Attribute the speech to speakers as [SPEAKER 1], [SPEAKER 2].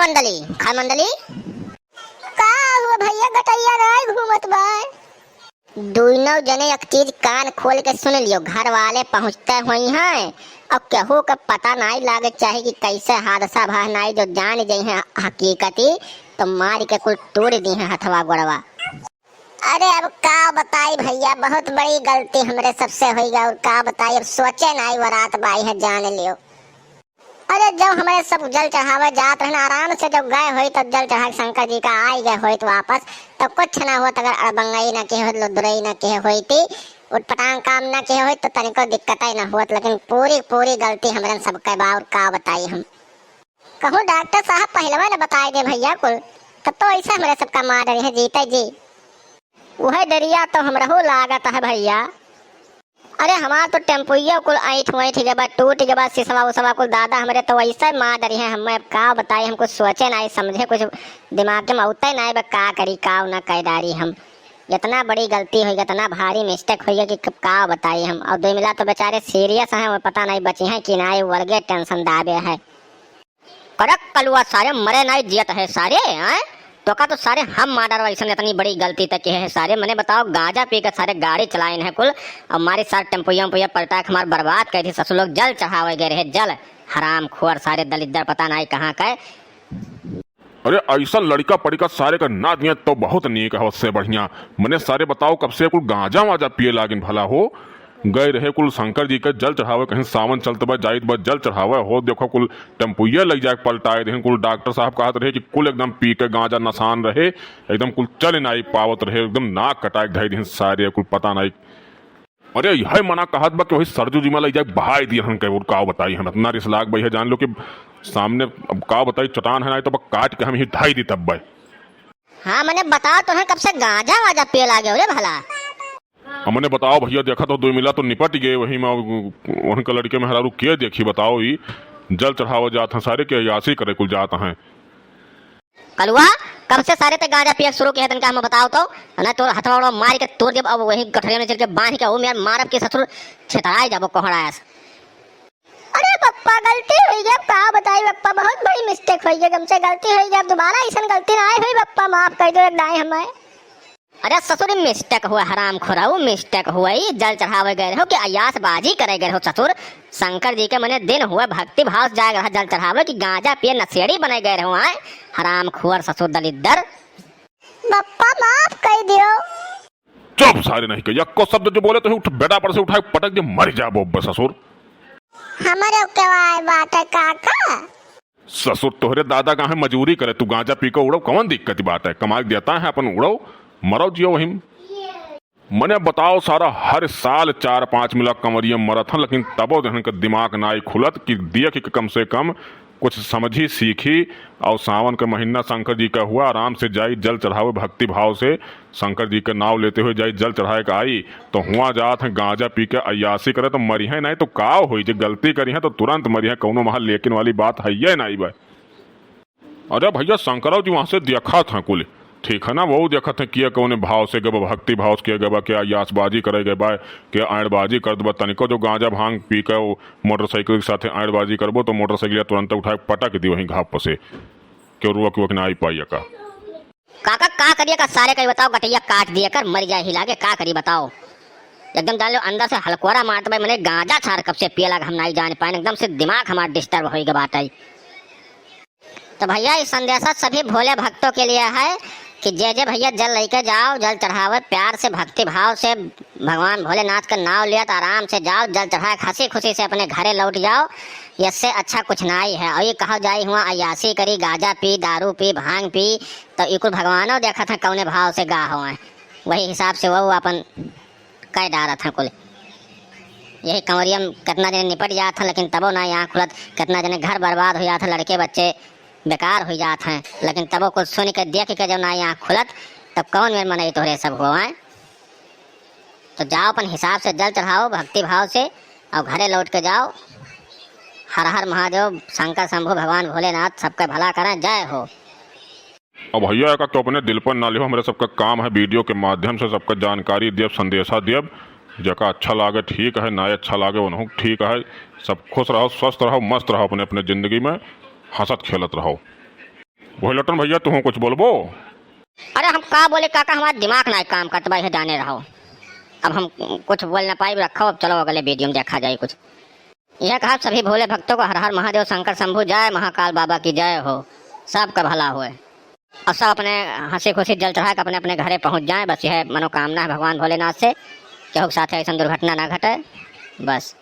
[SPEAKER 1] मंडली खा मंडली का हुआ भैया गटैया नहीं घूमत बा। दोनों जने एक चीज कान खोल के सुन लियो, घर वाले पहुँचते हुई हैं अब केहू का पता नहीं लागे चाहे कि कैसे हादसा भा नहीं, जो जान गई है हकीकती तो मार के कुल तोड़ दी है हथवा गोड़वा। अरे अब का बताई भैया, बहुत बड़ी गलती हमरे सबसे हुई और का बताई, अब सोचे नहीं वरात बाई है जान लियो। अरे जब हमारे सब जल चढ़ावे जात रहना आराम से, जब गए हुई तब जल चढ़ा शंकर जी का आई गए हुई तो वापस तो कुछ ना हुआ, अगर अड़बंगई ना के हो दुरई ना के हुई थी उठपटांग काम ना के हुई तो तनिको दिक्कत ही ना हुआ, लेकिन पूरी गलती हमारे सबके बार का बताई हम। कहूँ डॉक्टर साहब पहलवा ने बताए दे भैया कुल, तब तो ऐसा हमारे सबका मार रही है जीते जी। वह डरिया तो हमरो लागत है भैया। अरे हमारा तो टेम्पुया कुल ऐठ वैठ गया टूट गया सिसवा उसवा कुल, दादा हमारे तो वैसा मार डरी है। हमें का बताए, हम कुछ सोचे नहीं समझे, कुछ दिमाग में उतना नहीं का करी का ना कह डारी हम। इतना बड़ी गलती हुई, इतना भारी मिस्टेक हुई कि का बताइए हम। और दो मिला तो बेचारे सीरियस हैं, पता नहीं बची हैं कि नहीं, वर्गे टेंशन दाबे है। करक कलुआ सारे मरे नहीं जियत है सारे हैं तो का तो सारे हम मार वैसा इतनी बड़ी गलती तक है सारे। मैंने बताओ गांजा पी कर सारे गाड़ी चलाए हैं कुल, और हमारे सारे टेम्पुया पलटा के हमारे बर्बाद कर दी। ससुर लोग जल चढ़ावे गए रहे, जल हराम खोर सारे दलिद्दर पता नहीं कहाँ का।
[SPEAKER 2] अरे ऐसा लड़का पड़िका सारे का ना दिया तो बहुत नीक है, उससे बढ़िया मैंने सारे बताओ कब से कुल गांजा वाजा पिए लागिन भला हो। गए रहे कुल शंकर जी के जल चढ़ावे, कहीं सावन चलते बा जाइत बा जल चढ़ावे हो, देखो कुल टेम्पुया लग जाए पलटाए दें। कुल डॉक्टर साहब कहते रहे कि कुल एकदम पी के गांजा नशान रहे, एकदम कुल चल नहीं पावत रहे, एकदम नाक कटाए धई दिन सारे कुल पता नहीं। अरे यह मना कहत बा कि वही सरजू जी में लग जाए बहाई दिए हम के का बताई, हम इतना रिस लाग भाई है जान लो कि सामने अब का बताई चटान है नहीं तो काट के हम ही ढाई दी तब भाई।
[SPEAKER 1] हाँ मैंने बता तो है कब से गांजा वाजा पिए लागे हो भला।
[SPEAKER 2] हमने बताओ भैया देखा तो दो मिला तो निपट गए वही में उनका लड़के में हरारू के देखी बताओ ही जल चढ़ावा जाते हैं सारे के यासी करे कुल जाते हैं।
[SPEAKER 1] कलुआ कब से सारे ते गांजा पिए शुरू किया तनका हम बताओ तो ना, तो हथौड़ा मार के तोड़ दे। अब वही गठरिया में चल के बांध के वो मेरे मारब के ससुर छितराए जाबो कोहड़ा। अरे पप्पा गलती हुई गई, का बताई पप्पा, बहुत बड़ी मिस्टेक हुई गई, हमसे गलती हुई गई, अब दोबारा ऐसा गलती ना हुई पप्पा, माफ कर दो दाई हमें। अरे ससुर मिस्टेक हुआ हराम खोराऊ, मिस्टेक हुआ ही जल चढ़ावे गए हो कि अयास बाजी करे गए हो ससुर। शंकर जी के मैंने दिन हुआ भक्ति भाव जाए रहा जल चढ़ावे कि गांजा पिए नशेड़ी बने गए रहो आए हराम खोर ससुर दलिद्दर। पप्पा माफ कर दियो।
[SPEAKER 2] चुप सारे नहीं कहिया को शब्द जो बोले तो उठ बेटा पर से उठा पटक दे मर जा बो ससुर।
[SPEAKER 1] हमारे केवाय बात है काका।
[SPEAKER 2] ससुर तोहरे दादा का है मजूरी करे, तू गांजा पी के उड़ो कौन दिक्कत बात है, कमा देता है अपन उड़ो मरो जियो वही। मैंने बताओ सारा हर साल 4-5 मिला कंवरिया मरत हैं, लेकिन तबो दहन का दिमाग नाई खुलत कि दिया कि कम से कम कुछ समझी सीखी। और सावन का महीना शंकर जी का हुआ, आराम से जाई जल चढ़ावे भक्ति भाव से, शंकर जी का नाव लेते हुए जाई जल चढ़ाए का आई तो हुआ जात है गांजा पी के अयासी करे तो मरी है नहीं तो का हुई, जो गलती करी है तो तुरंत मरी है, कौनो महल लेकिन वाली बात है ये नहीं भाई। अरे भैया शंकरराव जी वहां से देखा था कुल ठीक है ना, वो देखा थे किया कौन भाव से गए भक्ति भाव से किया गए क्या यासबाजी करे गए बा क्या आड़बाजी कर दबा तनिको जो गांजा भांग पी के मोटरसाइकिल के साथ आड़बाजी करबो तो मोटरसाइकिल तुरंत उठा पटक दी वहीं घाप से क्यों रुआ ना आई पाई का।
[SPEAKER 1] काका का करिए का सारे का बताओ, गटैया काट दिया कर मर जाए हिला के का करी बताओ। एकदम डालो अंदर से हलकोरा मारते भाई, मैंने गांजा छाड़ कब से पिए लगा हम नहीं जान पाए, एकदम से दिमाग हमारा डिस्टर्ब हो गया बात आई। तो भैया इस संदेशा सभी भोले भक्तों के लिए है कि जे भैया जल लेके जाओ, जल चढ़ावे प्यार से भक्ति भाव से, भगवान भोलेनाथ का नाम लिया तो आराम से जाओ, जल चढ़ाए हंसी खुशी से अपने घरे लौट जाओ, इससे अच्छा कुछ नहीं है। और ये कहा जाए हुआ अयासी करी गांजा पी दारू पी भांग पी तो इकुल भगवानों देखा था कौने भाव से गा हुआ है, वही हिसाब से वो अपन कह डाला था कुल। यही कंवरिया कितना जने निपट जाता लेकिन तबो ना यहाँ खुलत, कितना जने घर बर्बाद हो जाता, लड़के बच्चे बेकार हो जाते हैं, लेकिन तबो कुछ सुन के देख के जब ना यहाँ खुलत तब कौन मेरे मन तोहरे सब हुआ है। तो जाओ अपन हिसाब से जल चढ़ाओ भक्ति भाव से और घरे लौट के जाओ। हर हर महादेव शंकर शंभु भगवान भोलेनाथ सबका भला करें, जय हो।
[SPEAKER 2] अब भैया का तो अपने दिल पर ना लियो, हमारे सबका काम है वीडियो के माध्यम से सबका जानकारी दिए संदेशा दिए, जगह अच्छा लागे ठीक है, ना अच्छा लागे वो ठीक है। सब खुश रहो स्वस्थ रहो मस्त रहो अपने अपने ज़िंदगी में हंसत खेलत रहो। वही लटन भैया तू कुछ बोलबो?
[SPEAKER 1] अरे हम का बोले काका, हमारा दिमाग ना काम करता भाई, जाने रहो। अब हम कुछ बोल ना पाए, रखो। अब चलो अगले वीडियो में देखा जाए कुछ। यह कहा सभी भोले भक्तों को हर हर महादेव, शंकर शंभु जय, महाकाल बाबा की जय हो, सबका भला हुए और सब अपने हंसी खुशी जल चढ़ा के अपने अपने घरे पहुंच जाए। बस यह मनोकामना है भगवान भोलेनाथ से कि साथ ऐसा दुर्घटना ना घटे। बस